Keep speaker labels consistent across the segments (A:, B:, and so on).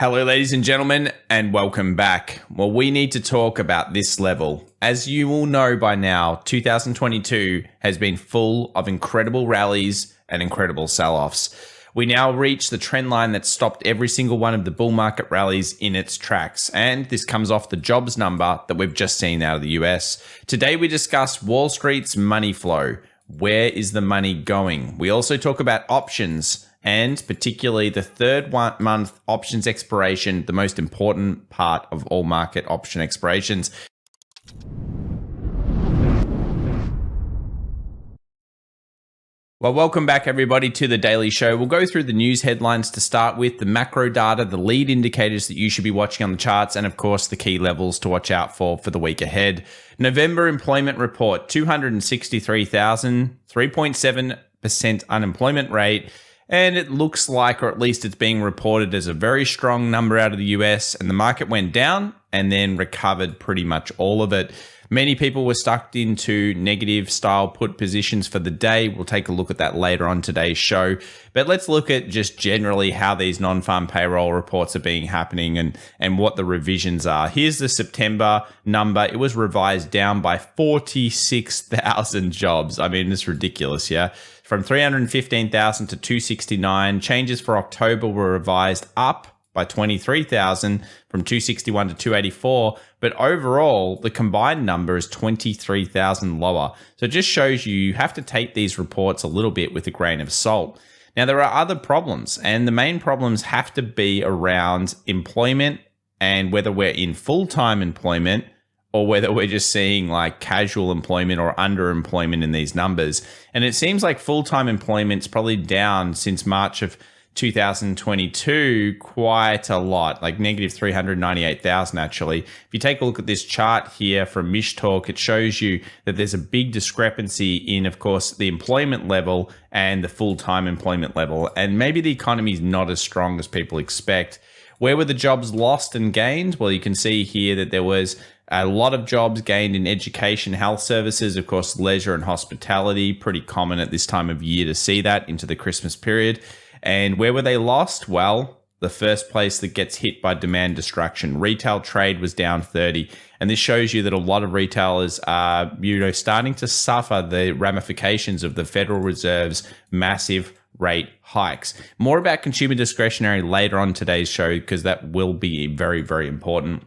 A: Hello, ladies and gentlemen, and welcome back. Well, we need to talk about this level. As you all know by now, 2022 has been full of incredible rallies and incredible sell-offs. We now reach the trend line that stopped every single one of the bull market rallies in its tracks, and this comes off the jobs number that we've just seen out of the US. Today we discuss Wall Street's money flow. Where is the money going? We also talk about options, and particularly the third month options expiration, the most important part of all market option expirations. Well, welcome back everybody to the Daily Show. We'll go through the news headlines to start with, the macro data, the lead indicators that you should be watching on the charts, and of course the key levels to watch out for the week ahead. November employment report, 263,000, 3.7% unemployment rate. And it looks like, or at least it's being reported as a very strong number out of the US, and the market went down and then recovered pretty much all of it. Many people were stuck into negative style put positions for the day. We'll take a look at that later on today's show. But let's look at just generally how these non-farm payroll reports are being happening and what the revisions are. Here's the September number. It was revised down by 46,000 jobs. I mean, it's ridiculous, yeah? From 315,000 to 269. Changes for October were revised up by 23,000 from 261 to 284. But overall, the combined number is 23,000 lower. So it just shows you have to take these reports a little bit with a grain of salt. Now, there are other problems, and the main problems have to be around employment and whether we're in full-time employment or whether we're just seeing like casual employment or underemployment in these numbers. And it seems like full-time employment's probably down since March of 2022 quite a lot, like negative 398,000 actually. If you take a look at this chart here from Mishtalk, it shows you that there's a big discrepancy in, of course, the employment level and the full-time employment level. And maybe the economy is not as strong as people expect. Where were the jobs lost and gained? Well, you can see here that there was a lot of jobs gained in education, health services, of course, leisure and hospitality. Pretty common at this time of year to see that into the Christmas period. And where were they lost? Well, the first place that gets hit by demand destruction. Retail trade was down 30. And this shows you that a lot of retailers are, starting to suffer the ramifications of the Federal Reserve's massive rate hikes. More about consumer discretionary later on today's show, because that will be very, very important.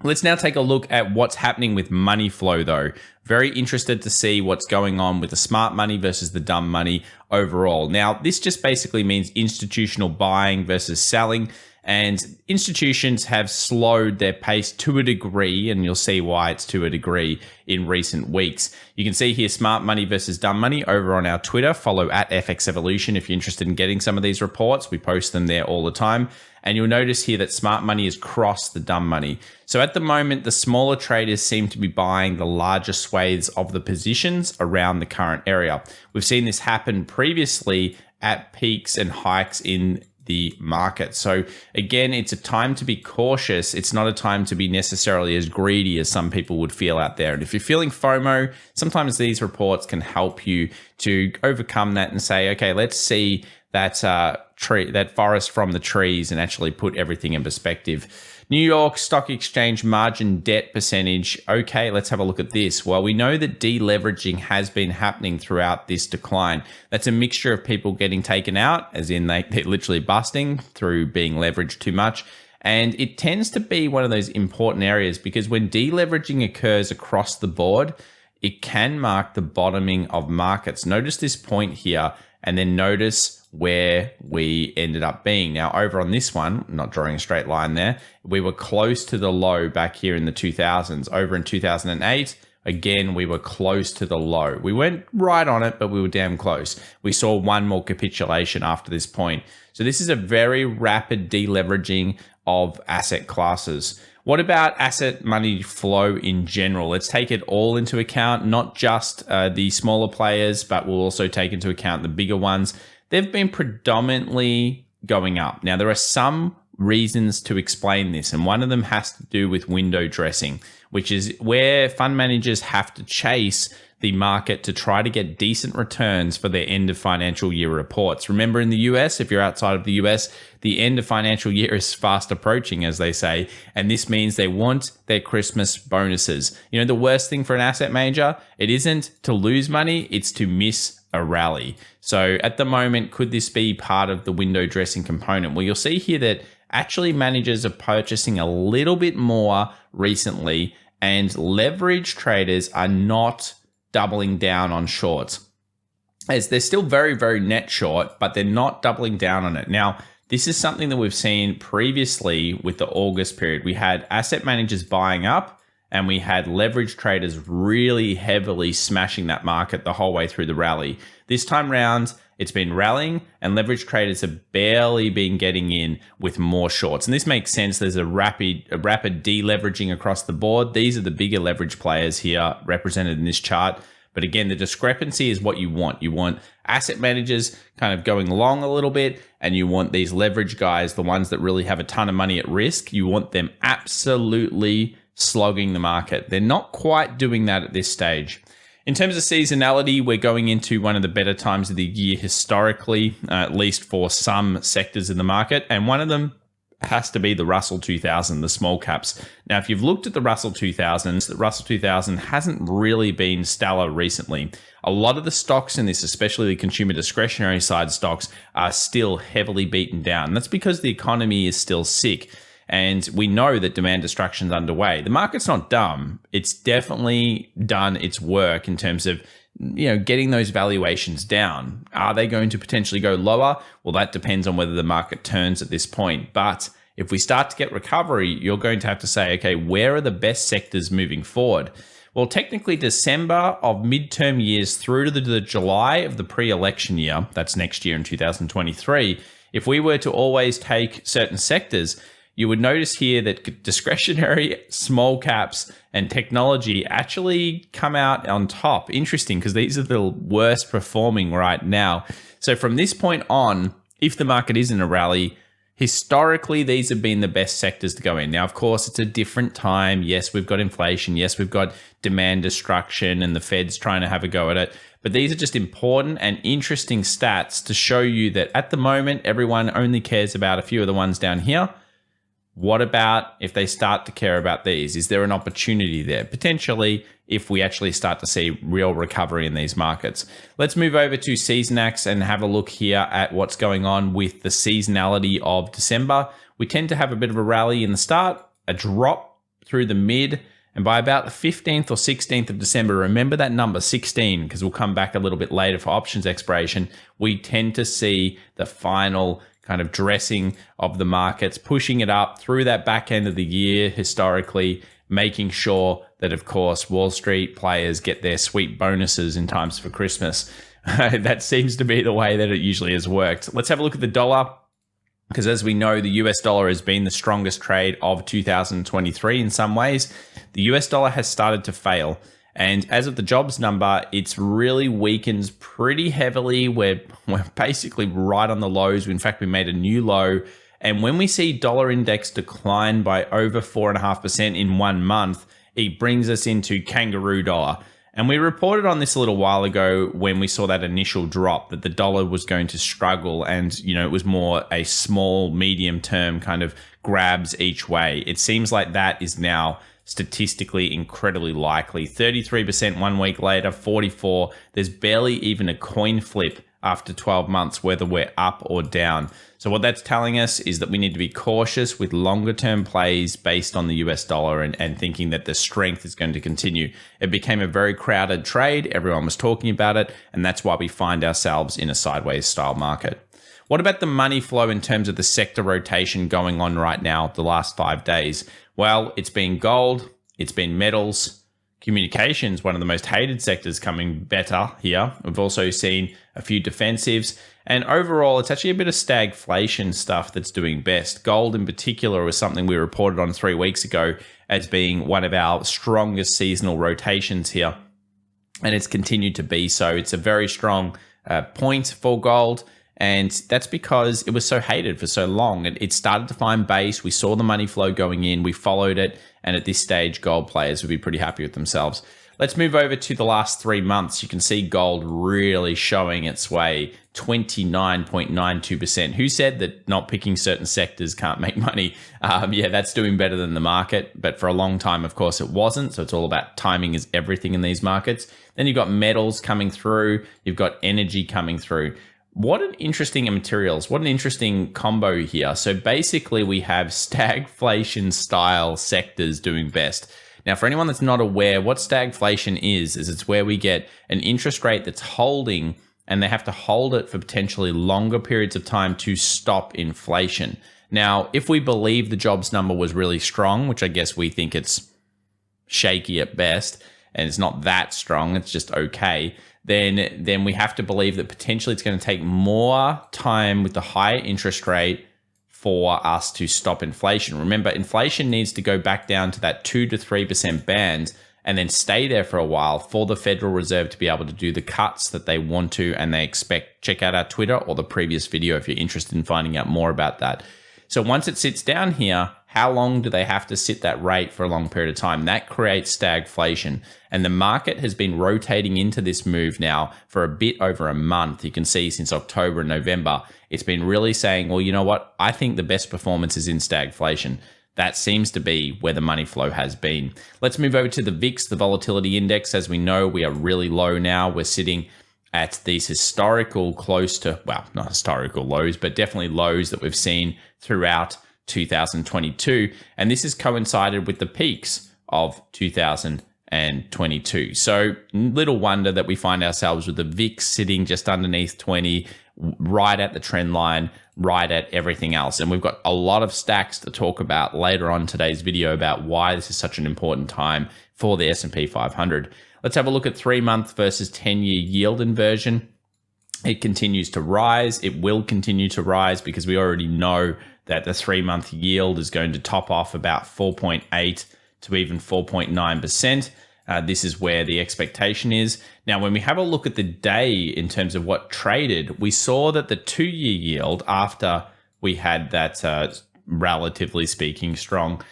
A: Let's now take a look at what's happening with money flow, though. Very interested to see what's going on with the smart money versus the dumb money overall. Now, this just basically means institutional buying versus selling, and institutions have slowed their pace to a degree, and you'll see why it's to a degree in recent weeks. You can see here smart money versus dumb money over on our Twitter. Follow at FX Evolution if you're interested in getting some of these reports. We post them there all the time. And you'll notice here that smart money has crossed the dumb money. So at the moment, the smaller traders seem to be buying the larger swathes of the positions around the current area. We've seen this happen previously at peaks and hikes in the market. So again, it's a time to be cautious. It's not a time to be necessarily as greedy as some people would feel out there. And if you're feeling FOMO, sometimes these reports can help you to overcome that and say, okay, let's see that forest from the trees and actually put everything in perspective. New York Stock Exchange margin debt percentage. Okay, let's have a look at this. Well, we know that deleveraging has been happening throughout this decline. That's a mixture of people getting taken out, as in they're literally busting through being leveraged too much. And it tends to be one of those important areas because when deleveraging occurs across the board, it can mark the bottoming of markets. Notice this point here, and then notice where we ended up being. Now, over on this one, not drawing a straight line there, we were close to the low back here in the 2000s. Over in 2008, again, we were close to the low. We weren't right on it, but we were damn close. We saw one more capitulation after this point. So this is a very rapid deleveraging of asset classes. What about asset money flow in general? Let's take it all into account, not just the smaller players, but we'll also take into account the bigger ones. They've been predominantly going up. Now, there are some reasons to explain this, and one of them has to do with window dressing, which is where fund managers have to chase the market to try to get decent returns for their end of financial year reports. Remember, in the US, if you're outside of the US, the end of financial year is fast approaching, as they say, and this means they want their Christmas bonuses. You know, the worst thing for an asset manager, it isn't to lose money, it's to miss a rally. So at the moment, could this be part of the window dressing component? Well, you'll see here that actually managers are purchasing a little bit more recently, and leverage traders are not doubling down on shorts, as they're still very, very net short, but they're not doubling down on it. Now, this is something that we've seen previously with the August period. We had asset managers buying up, and we had leverage traders really heavily smashing that market the whole way through the rally. This time round, it's been rallying, and leverage traders have barely been getting in with more shorts. And this makes sense. There's a rapid deleveraging across the board. These are the bigger leverage players here represented in this chart. But again, the discrepancy is what you want. You want asset managers kind of going long a little bit, and you want these leverage guys, the ones that really have a ton of money at risk, you want them absolutely slogging the market. They're not quite doing that at this stage. In terms of seasonality, we're going into one of the better times of the year historically, at least for some sectors in the market. And one of them has to be the Russell 2000, the small caps. Now, if you've looked at the Russell 2000, the Russell 2000 hasn't really been stellar recently. A lot of the stocks in this, especially the consumer discretionary side stocks, are still heavily beaten down. And that's because the economy is still sick. And we know that demand destruction is underway. The market's not dumb. It's definitely done its work in terms of, you know, getting those valuations down. Are they going to potentially go lower? Well, that depends on whether the market turns at this point. But if we start to get recovery, you're going to have to say, okay, where are the best sectors moving forward? Well, technically December of midterm years through to the July of the pre-election year, that's next year in 2023, if we were to always take certain sectors, you would notice here that discretionary, small caps, and technology actually come out on top. Interesting, because these are the worst performing right now. So from this point on, if the market is in a rally, historically, these have been the best sectors to go in. Now, of course, it's a different time. Yes, we've got inflation. Yes, we've got demand destruction, and the Fed's trying to have a go at it. But these are just important and interesting stats to show you that at the moment, everyone only cares about a few of the ones down here. What about if they start to care about these? Is there an opportunity there? Potentially, if we actually start to see real recovery in these markets. Let's move over to Seasonax and have a look here at what's going on with the seasonality of December. We tend to have a bit of a rally in the start, a drop through the mid, and by about the 15th or 16th of December, remember that number 16, because we'll come back a little bit later for options expiration, we tend to see the final kind of dressing of the markets, pushing it up through that back end of the year historically, making sure that, of course, Wall Street players get their sweet bonuses in times for Christmas. That seems to be the way that it usually has worked. Let's have a look at the dollar, because as we know, the US dollar has been the strongest trade of 2023 in some ways. The US dollar has started to fail. And as of the jobs number, it's really weakened pretty heavily. We're basically right on the lows. In fact, we made a new low. And when we see dollar index decline by over 4.5% in 1 month, it brings us into kangaroo dollar. And we reported on this a little while ago when we saw that initial drop that the dollar was going to struggle, and, you know, it was more a small, medium term kind of grabs each way. It seems like that is now statistically incredibly likely. 33% 1 week later, 44. There's barely even a coin flip after 12 months, whether we're up or down. So what that's telling us is that we need to be cautious with longer term plays based on the US dollar and thinking that the strength is going to continue. It became a very crowded trade. Everyone was talking about it. And that's why we find ourselves in a sideways style market. What about the money flow in terms of the sector rotation going on right now, the last 5 days? Well, it's been gold, it's been metals, communications, one of the most hated sectors, coming better here. We've also seen a few defensives, and overall, it's actually a bit of stagflation stuff that's doing best. Gold in particular was something we reported on 3 weeks ago as being one of our strongest seasonal rotations here, and it's continued to be so. It's a very strong point for gold. And that's because it was so hated for so long. It started to find base. We saw the money flow going in. We followed it. And at this stage, gold players would be pretty happy with themselves. Let's move over to the last 3 months. You can see gold really showing its way, 29.92%. Who said that not picking certain sectors can't make money? Yeah, that's doing better than the market. But for a long time, of course, it wasn't. So it's all about timing is everything in these markets. Then you've got metals coming through. You've got energy coming through. What an interesting materials. What an interesting combo here. So basically, we have stagflation style sectors doing best. Now, for anyone that's not aware, what stagflation is it's where we get an interest rate that's holding and they have to hold it for potentially longer periods of time to stop inflation. Now, if we believe the jobs number was really strong, which I guess we think it's shaky at best, and it's not that strong, it's just okay, then we have to believe that potentially it's going to take more time with the higher interest rate for us to stop inflation. Remember, inflation needs to go back down to that 2 to 3% band and then stay there for a while for the Federal Reserve to be able to do the cuts that they want to and they expect. Check out our Twitter or the previous video if you're interested in finding out more about that. So once it sits down here, how long do they have to sit that rate for a long period of time? That creates stagflation. And the market has been rotating into this move now for a bit over a month. You can see since October and November, it's been really saying, well, you know what? I think the best performance is in stagflation. That seems to be where the money flow has been. Let's move over to the VIX, the volatility index. As we know, we are really low now. We're sitting at these historical close to, well, not historical lows, but definitely lows that we've seen throughout 2022. And this has coincided with the peaks of 2022. So little wonder that we find ourselves with the VIX sitting just underneath 20, right at the trend line, right at everything else. And we've got a lot of stacks to talk about later on today's video about why this is such an important time for the S&P 500. Let's have a look at 3-month versus 10-year yield inversion. It continues to rise. It will continue to rise because we already know that the 3-month yield is going to top off about 4.8 to even 4.9%. This is where the expectation is. Now, when we have a look at the day in terms of what traded, we saw that the 2-year yield, after we had that relatively speaking strong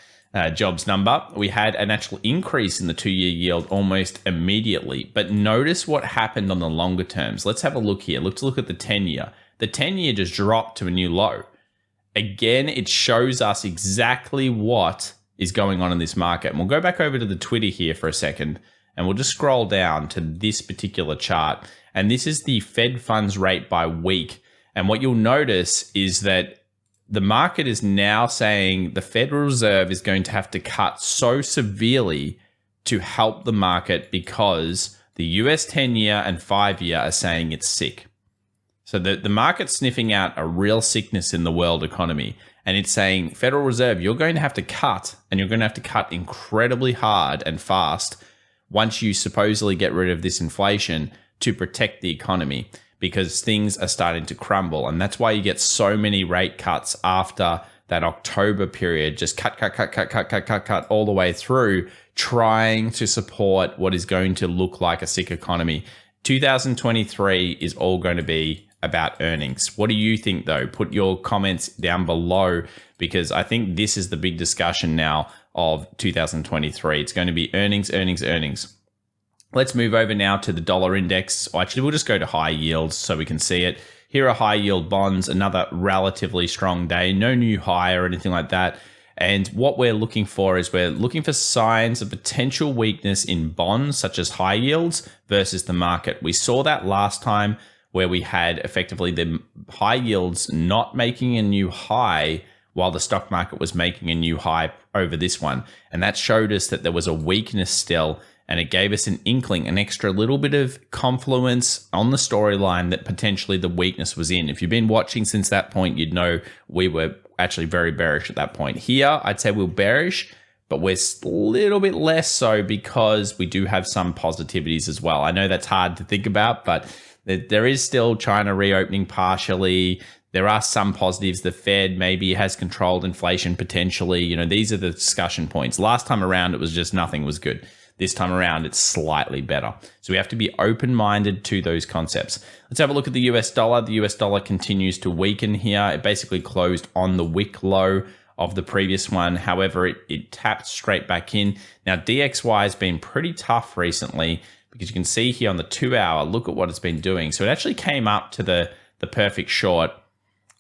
A: jobs number, we had an actual increase in the 2-year yield almost immediately. But notice what happened on the longer terms. Let's have a look here. Let's look at the 10-year. The 10-year just dropped to a new low. Again, it shows us exactly what is going on in this market. And we'll go back over to the Twitter here for a second, and we'll just scroll down to this particular chart. And this is the Fed funds rate by week. And what you'll notice is that the market is now saying the Federal Reserve is going to have to cut so severely to help the market because the US 10-year and 5-year are saying it's sick. So the market's sniffing out a real sickness in the world economy. And it's saying, Federal Reserve, you're going to have to cut, and you're going to have to cut incredibly hard and fast once you supposedly get rid of this inflation to protect the economy, because things are starting to crumble. And that's why you get so many rate cuts after that October period, just cut all the way through, trying to support what is going to look like a sick economy. 2023 is all going to be about earnings. What do you think, though? Put your comments down below, because I think this is the big discussion now of 2023. It's going to be earnings, earnings, earnings. Let's move over now to the dollar index. Actually, we'll just go to high yields so we can see it. Here are high yield bonds, another relatively strong day, no new high or anything like that. And what we're looking for is we're looking for signs of potential weakness in bonds, such as high yields versus the market. We saw that last time, where we had effectively the high yields not making a new high while the stock market was making a new high over this one. And that showed us that there was a weakness still, and it gave us an inkling, an extra little bit of confluence on the storyline that potentially the weakness was in. If you've been watching since that point, you'd know we were actually very bearish at that point. Here, I'd say we're bearish, but we're a little bit less so because we do have some positivities as well. I know that's hard to think about, but there is still China reopening partially. There are some positives. The Fed maybe has controlled inflation potentially. You know, these are the discussion points. Last time around, it was just nothing was good. This time around, it's slightly better. So we have to be open-minded to those concepts. Let's have a look at the US dollar. The US dollar continues to weaken here. It basically closed on the wick low of the previous one. However, it tapped straight back in. Now, DXY has been pretty tough recently because you can see here on the 2 hour, look at what it's been doing. So it actually came up to the perfect short.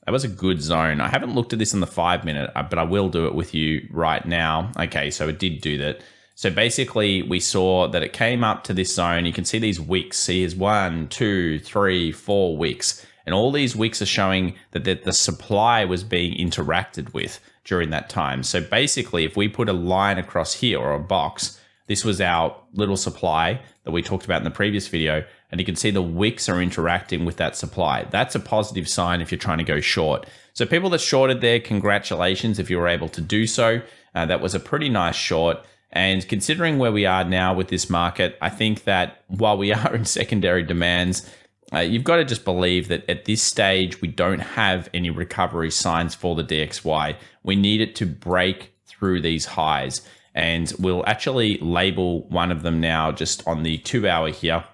A: That was a good zone. I haven't looked at this in the 5 minute, but I will do it with you right now. Okay, so it did do that. So basically, we saw that it came up to this zone. You can see these wicks. See, here's 1, 2, 3, 4 wicks. And all these wicks are showing that the supply was being interacted with during that time. So basically, if we put a line across here or a box, this was our little supply that we talked about in the previous video. And you can see the wicks are interacting with that supply. That's a positive sign if you're trying to go short. So people that shorted there, congratulations if you were able to do so. That was a pretty nice short. And considering where we are now with this market, I think that while we are in secondary demands, you've got to just believe that at this stage, we don't have any recovery signs for the DXY. We need it to break through these highs. And we'll actually label one of them now just on the 2 hour here,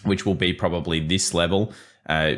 A: which will be probably this level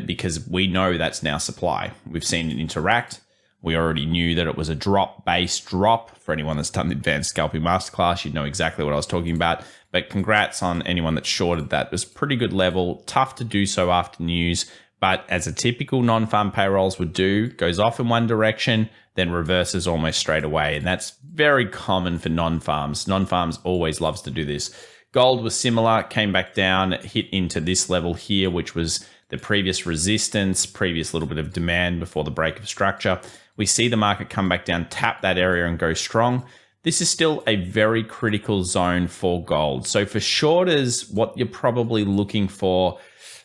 A: because we know that's now supply. We've seen it interact. We already knew that it was a drop-based drop. For anyone that's done the Advanced Scalping Masterclass, you'd know exactly what I was talking about. But congrats on anyone that shorted that. It was a pretty good level. Tough to do so after news. But as a typical non-farm payrolls would do, goes off in one direction, then reverses almost straight away. And that's very common for non-farms. Non-farms always loves to do this. Gold was similar, came back down, hit into this level here, which was the previous resistance, previous little bit of demand before the break of structure. We see the market come back down, tap that area and go strong. This is still a very critical zone for gold. So for shorters, what you're probably looking for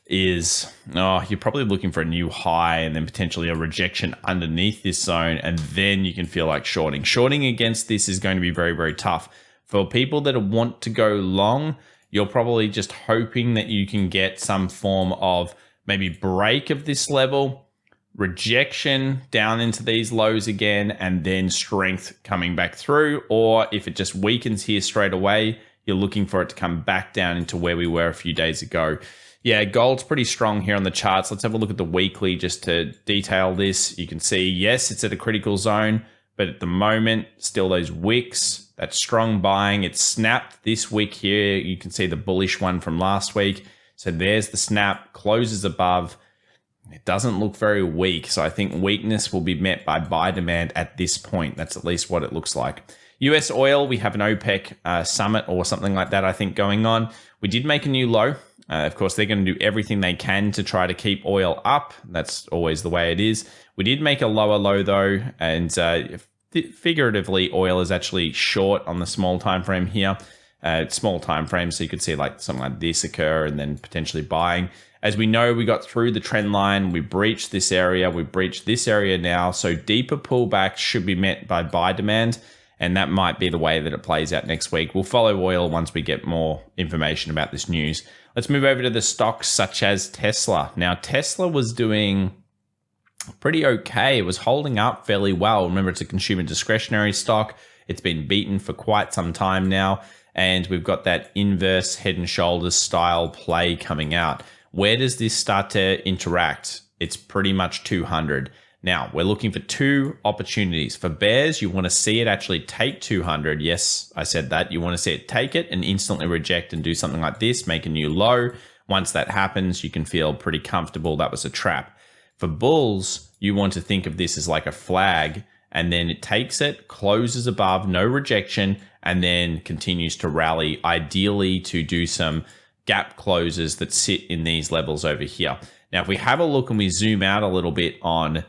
A: is, you're probably looking for a new high and then potentially a rejection underneath this zone. And then you can feel like shorting. Shorting against this is going to be very, very tough. For people that want to go long, you're probably just hoping that you can get some form of maybe break of this level, rejection down into these lows again, and then strength coming back through. Or if it just weakens here straight away, you're looking for it to come back down into where we were a few days ago. Yeah, gold's pretty strong here on the charts. Let's have a look at the weekly just to detail this. You can see, yes, it's at a critical zone, but at the moment, still those wicks, that strong buying. It snapped this week here. You can see the bullish one from last week. So there's the snap, closes above. It doesn't look very weak. So I think weakness will be met by buy demand at this point. That's at least what it looks like. US oil, we have an OPEC summit or something like that, I think, going on. We did make a new low. Of course, they're going to do everything they can to try to keep oil up. That's always the way it is. We did make a lower low, though, and figuratively, oil is actually short on the small time frame here. Small time frame, so you could see like something like this occur and then potentially buying. As we know, we got through the trend line. We breached this area. We breached this area now. So deeper pullbacks should be met by buy demand. And that might be the way that it plays out next week. We'll follow oil once we get more information about this news. Let's move over to the stocks such as Tesla. Now, Tesla was doing pretty okay. It was holding up fairly well. Remember, it's a consumer discretionary stock. It's been beaten for quite some time now. And we've got that inverse head and shoulders style play coming out. Where does this start to interact? It's pretty much 200. Now, we're looking for two opportunities. For bears, you want to see it actually take 200. Yes, I said that. You want to see it take it and instantly reject and do something like this, make a new low. Once that happens, you can feel pretty comfortable. That was a trap. For bulls, you want to think of this as like a flag, and then it takes it, closes above, no rejection, and then continues to rally, ideally to do some gap closes that sit in these levels over here. Now, if we have a look and we zoom out a little bit on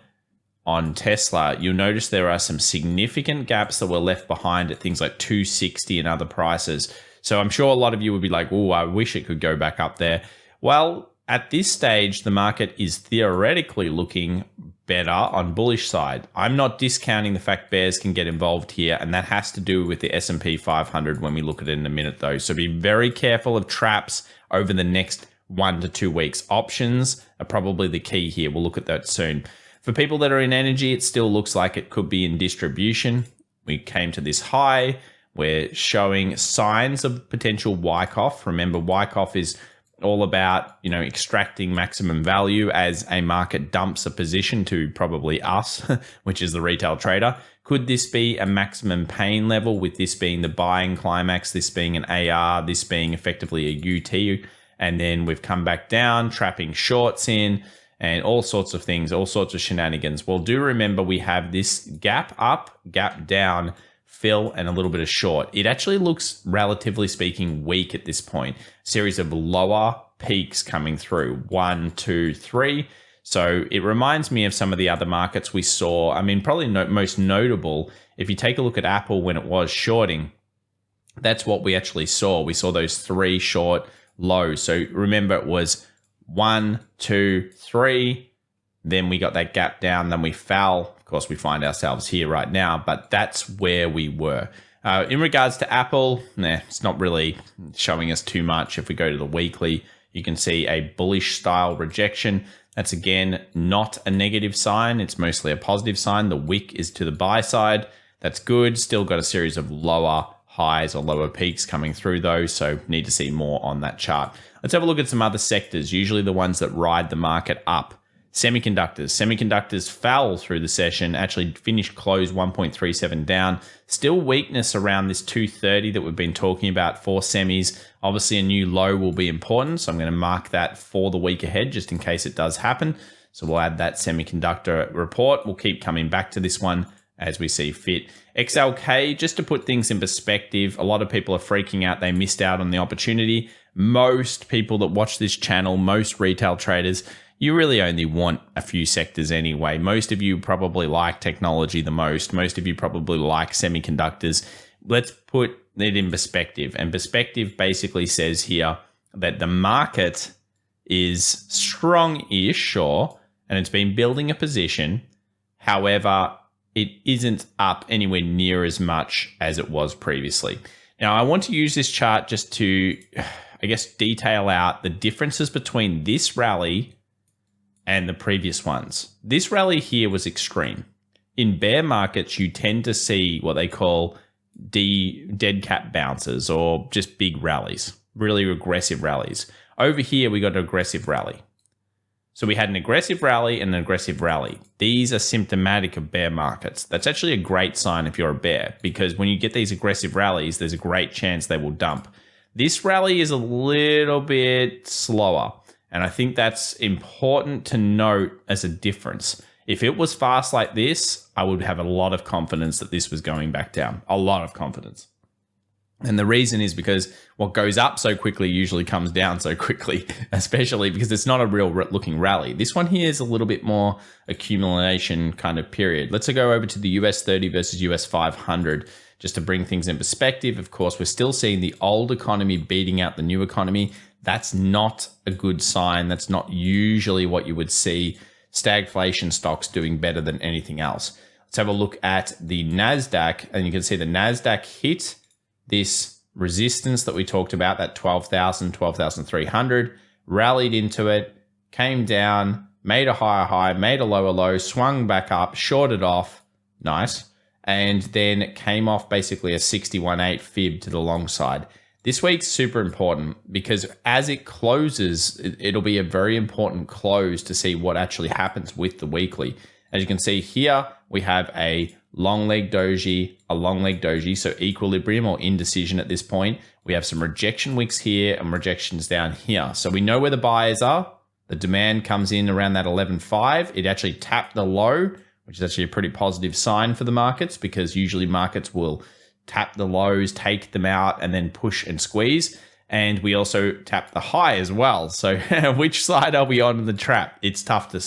A: Tesla, you'll notice there are some significant gaps that were left behind at things like 260 and other prices. So I'm sure a lot of you would be like, oh, I wish it could go back up there. Well, at this stage, the market is theoretically looking better on bullish side. I'm not discounting the fact bears can get involved here, and that has to do with the SP 500 when we look at it in a minute though. So be very careful of traps over the next 1 to 2 weeks. Options are probably the key here. We'll look at that soon. For people that are in energy, it still looks like it could be in distribution. We came to this high. We're showing signs of potential Wyckoff. Remember, Wyckoff is all about, extracting maximum value as a market dumps a position to probably us, which is the retail trader. Could this be a maximum pain level, with this being the buying climax, this being an AR, this being effectively a UT, and then we've come back down, trapping shorts in, and all sorts of things, all sorts of shenanigans. Well, do remember we have this gap up, gap down, fill, and a little bit of short. It actually looks, relatively speaking, weak at this point. Series of lower peaks coming through, 1, 2, 3. So it reminds me of some of the other markets we saw. I mean, probably most notable, if you take a look at Apple when it was shorting, that's what we actually saw. We saw those 3 short lows. So remember, it was 1, 2, 3. Then we got that gap down. Then we fell. Of course, we find ourselves here right now, but that's where we were. In regards to Apple, it's not really showing us too much. If we go to the weekly, you can see a bullish style rejection. That's, again, not a negative sign. It's mostly a positive sign. The wick is to the buy side. That's good. Still got a series of lower highs or lower peaks coming through those, so need to see more on that chart. Let's have a look at some other sectors, usually the ones that ride the market up. Semiconductors fell through the session, actually finished close 1.37 down. Still weakness around this 230 that we've been talking about for semis. Obviously, a new low will be important, so I'm going to mark that for the week ahead just in case it does happen. So we'll add that semiconductor report. We'll keep coming back to this one as we see fit. XLK, just to put things in perspective, a lot of people are freaking out. They missed out on the opportunity. Most people that watch this channel, most retail traders, you really only want a few sectors anyway. Most of you probably like technology the most. Most of you probably like semiconductors. Let's put it in perspective. And perspective basically says here that the market is strong-ish, sure, and it's been building a position. However, it isn't up anywhere near as much as it was previously. Now, I want to use this chart just to, detail out the differences between this rally and the previous ones. This rally here was extreme. In bear markets, you tend to see what they call dead cat bounces, or just big rallies, really aggressive rallies. Over here, we got an aggressive rally. So we had an aggressive rally and an aggressive rally. These are symptomatic of bear markets. That's actually a great sign if you're a bear, because when you get these aggressive rallies, there's a great chance they will dump. This rally is a little bit slower, and I think that's important to note as a difference. If it was fast like this, I would have a lot of confidence that this was going back down. A lot of confidence. And the reason is because what goes up so quickly usually comes down so quickly, especially because it's not a real looking rally. This one here is a little bit more accumulation kind of period. Let's go over to the US 30 versus US 500 just to bring things in perspective. Of course, we're still seeing the old economy beating out the new economy. That's not a good sign. That's not usually what you would see. Stagflation stocks doing better than anything else. Let's have a look at the NASDAQ, and you can see the NASDAQ hit this resistance that we talked about, that 12,000, 12,300, rallied into it, came down, made a higher high, made a lower low, swung back up, shorted off, nice, and then it came off basically a 61.8 fib to the long side. This week's super important because as it closes, it'll be a very important close to see what actually happens with the weekly. As you can see here, we have a long leg doji, a long leg doji, so equilibrium or indecision at this point. We have some rejection wicks here and rejections down here. So we know where the buyers are. The demand comes in around that 11.5. It actually tapped the low, which is actually a pretty positive sign for the markets, because usually markets will tap the lows, take them out, and then push and squeeze. And we also tap the high as well. So which side are we on in the trap? It's tough to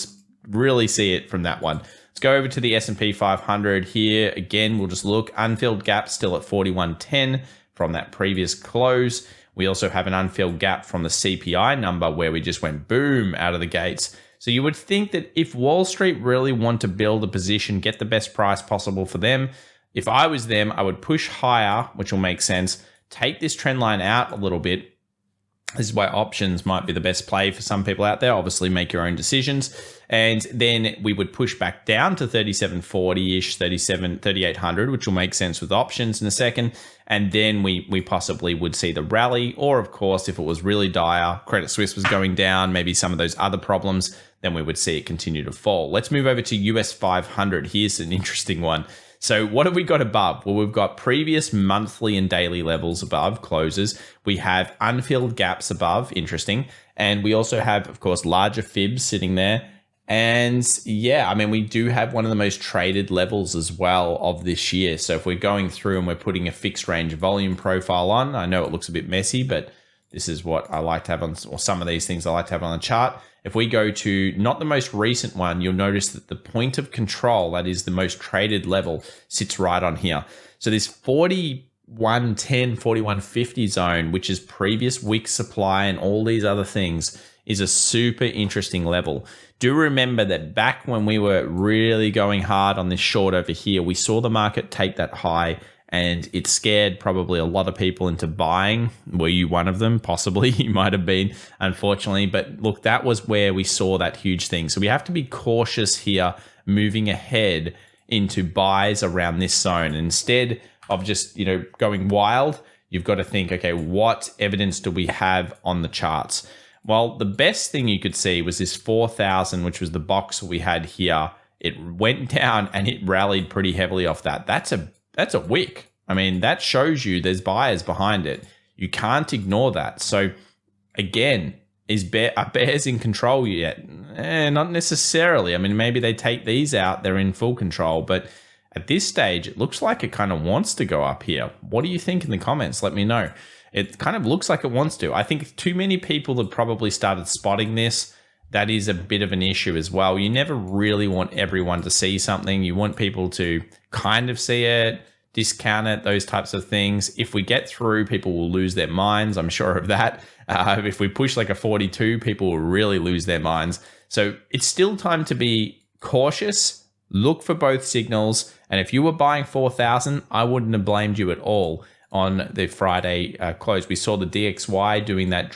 A: really see it from that one. Let's go over to the S&P 500 here. Again, we'll just look. Unfilled gap still at 41.10 from that previous close. We also have an unfilled gap from the CPI number where we just went boom out of the gates. So you would think that if Wall Street really want to build a position, get the best price possible for them, if I was them, I would push higher, which will make sense. Take this trend line out a little bit This is why options might be the best play for some people out there. Obviously, make your own decisions. And then we would push back down to 3740-ish, 3800, which will make sense with options in a second. And then we possibly would see the rally. Or, of course, if it was really dire, Credit Suisse was going down, maybe some of those other problems, then we would see it continue to fall. Let's move over to US 500. Here's an interesting one. So what have we got above? Well, we've got previous monthly and daily levels above closes. We have unfilled gaps above, interesting. And we also have, of course, larger fibs sitting there. And yeah, I mean, we do have one of the most traded levels as well of this year. So if we're going through and we're putting a fixed range volume profile on, I know it looks a bit messy, but this is what I like to have on, or some of these things I like to have on the chart. If we go to not the most recent one, you'll notice that the point of control, that is the most traded level, sits right on here. So this 4110, 4150 zone, which is previous week supply and all these other things, is a super interesting level. Do remember that back when we were really going hard on this short over here, we saw the market take that high and it scared probably a lot of people into buying. Were you one of them? Possibly. You might have been, unfortunately. But look, that was where we saw that huge thing. So we have to be cautious here moving ahead into buys around this zone. Instead of just, going wild, you've got to think, okay, what evidence do we have on the charts? Well, the best thing you could see was this 4,000, which was the box we had here. It went down and it rallied pretty heavily off that. That's a wick. I mean, that shows you there's buyers behind it. You can't ignore that. So again, are bears in control yet? Not necessarily. I mean, maybe they take these out, they're in full control. But at this stage, it looks like it kind of wants to go up here. What do you think in the comments? Let me know. It kind of looks like it wants to. I think too many people have probably started spotting this. That is a bit of an issue as well. You never really want everyone to see something. You want people to kind of see it, discount it, those types of things. If we get through, people will lose their minds. I'm sure of that. If we push like a 42, people will really lose their minds. So it's still time to be cautious, look for both signals. And if you were buying 4,000, I wouldn't have blamed you at all on the Friday close. We saw the DXY doing that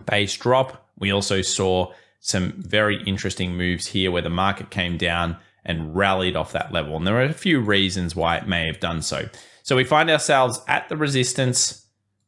A: base drop. We also saw some very interesting moves here where the market came down and rallied off that level. And there are a few reasons why it may have done so. So we find ourselves at the resistance.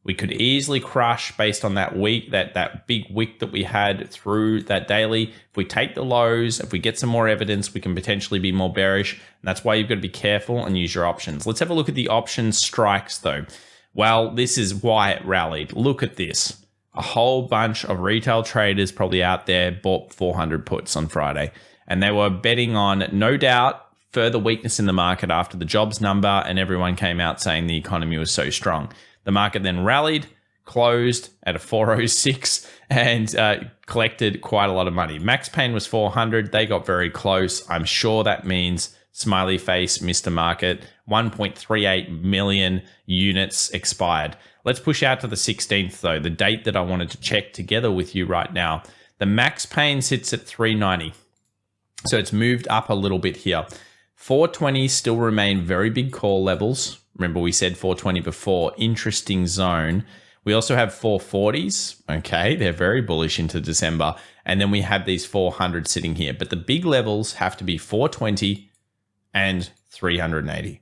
A: We could easily crush based on that week, that big wick that we had through that daily. If we take the lows, if we get some more evidence, we can potentially be more bearish. And that's why you've got to be careful and use your options. Let's have a look at the option strikes though. Well, this is why it rallied. Look at this. A whole bunch of retail traders probably out there bought 400 puts on Friday. And they were betting on, no doubt, further weakness in the market after the jobs number, and everyone came out saying the economy was so strong. The market then rallied, closed at a 406, and collected quite a lot of money. Max Pain was 400. They got very close. I'm sure that means smiley face, Mr. Market. 1.38 million units expired. Let's push out to the 16th, though, the date that I wanted to check together with you right now. The Max Pain sits at 390. So it's moved up a little bit here. 420 still remain very big call levels. Remember, we said 420 before. Interesting zone. We also have 440s. Okay, they're very bullish into December. And then we have these 400 sitting here. But the big levels have to be 420 and 380.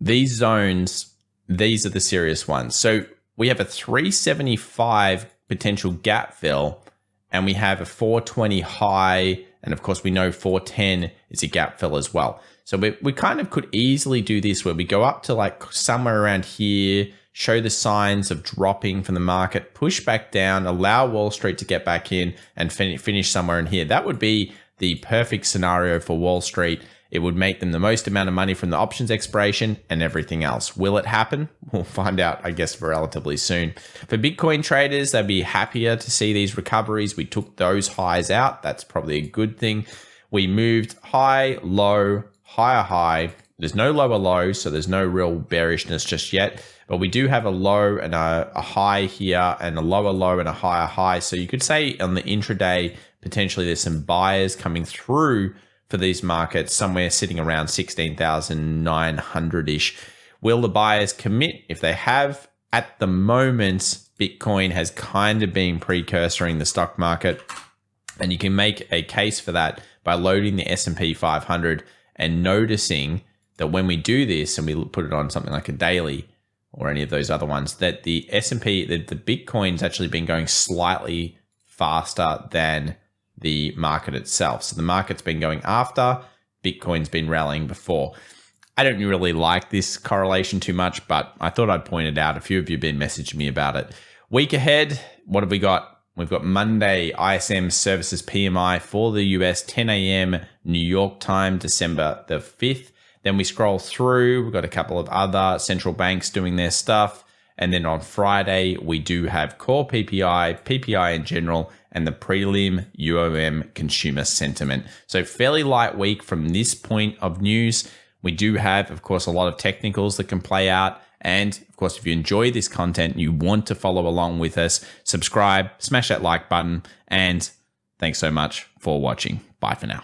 A: These zones, these are the serious ones. So we have a 375 potential gap fill, and we have a 420 high. And of course, we know 410 is a gap fill as well. So we kind of could easily do this where we go up to like somewhere around here, show the signs of dropping from the market, push back down, allow Wall Street to get back in and finish somewhere in here. That would be the perfect scenario for Wall Street. It would make them the most amount of money from the options expiration and everything else. Will it happen? We'll find out, I guess, relatively soon. For Bitcoin traders, they'd be happier to see these recoveries. We took those highs out. That's probably a good thing. We moved high, low, higher high. There's no lower low, so there's no real bearishness just yet. But we do have a low and a high here and a lower low and a higher high. So you could say on the intraday, potentially there's some buyers coming through for these markets, somewhere sitting around 16,900-ish. Will the buyers commit? If they have, at the moment, Bitcoin has kind of been precursoring the stock market. And you can make a case for that by loading the SP 500 and noticing that when we do this and we put it on something like a daily or any of those other ones, that the S&P, the Bitcoin's actually been going slightly faster than the market itself. So the market's been going after, Bitcoin's been rallying before. I don't really like this correlation too much, but I thought I'd point it out. A few of you have been messaging me about it. Week ahead, what have we got? We've got Monday ISM Services PMI for the US, 10 a.m. New York time, December the 5th. Then we scroll through. We've got a couple of other central banks doing their stuff. And then on Friday, we do have core PPI, PPI in general, and the prelim UOM consumer sentiment. So fairly light week from this point of news. We do have, of course, a lot of technicals that can play out. And of course, if you enjoy this content and you want to follow along with us, subscribe, smash that like button, and thanks so much for watching. Bye for now.